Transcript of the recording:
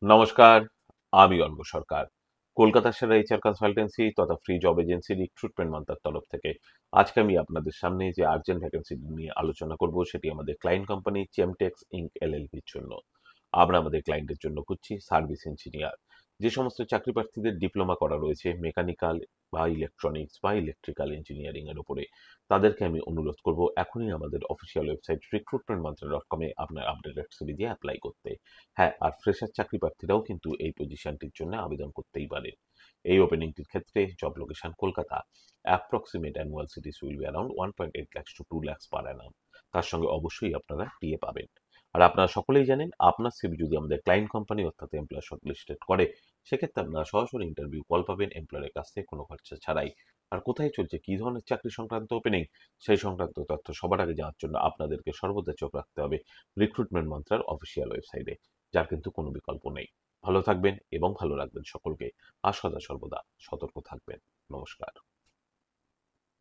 নমস্কার, আমি অর্ক সরকার। কলকাতার সেরা এইচআর কনসালটেন্সি তথা ফ্রি জব এজেন্সি রিক্রুটমেন্ট মান্ত্রার তরফ থেকে আজকে আমি আপনাদের সামনে যে আর্জেন্ট ভ্যাকেন্সি নিয়ে আলোচনা করব সেটি আমাদের ক্লায়েন্ট কোম্পানি চেমটেক্স ইঙ্ক এলএলপির জন্য। আমরা আমাদের ক্লায়েন্টের জন্য খুঁজছি সার্ভিস ইঞ্জিনিয়ার। যে সমস্ত চাকরি প্রার্থীদের ডিপ্লোমা করা রয়েছে মেকানিক্যাল বা ইলেকট্রনিক্স বা ইলেকট্রিক্যাল ইঞ্জিনিয়ারিং এর উপরে, তাদেরকে আমি অনুরোধ করব এখনই আমাদের অফিসিয়াল ওয়েবসাইট recruitmentmantra.com-এ আপনার আপডেটেড সিভি দিয়ে অ্যাপ্লাই করতে। হ্যাঁ, আর ফ্রেশার চাকরি প্রার্থীরাও কিন্তু এই পজিশনটির জন্য আবেদন করতেই পারেন। এই ওপেনিংটির ক্ষেত্রে job location Kolkata. Approximate annual cities will be around 1.8 lakhs to 2 lakhs পার অ্যানাম। তার সঙ্গে অবশ্যই আপনারা টিএ পাবেন। আর আপনারা সকলেই জানেন আপনার সিভি যদি আমাদের ক্লায়েন্ট কোম্পানি অর্থাৎ এমপ্লয়ার শর্টলিস্টেড করে, সেক্ষেত্রে আপনারা সরাসরি ইন্টারভিউ কল পাবেন এমপ্লয়ারের কাছ থেকে কোনো খরচা ছাড়াই। আর কোথায় চলছে কী ধরনের চাকরি সংক্রান্ত ওপেনিং, সেই সংক্রান্ত তথ্য সবার আগে জানার জন্য আপনাদেরকে সর্বদা চোখ রাখতে হবে রিক্রুটমেন্ট মন্ত্রার অফিসিয়াল ওয়েবসাইটে, যার কিন্তু কোনো বিকল্প নেই। ভালো থাকবেন এবং ভালো রাখবেন সকলকে। আর সদা সর্বদা সতর্ক থাকবেন। নমস্কার।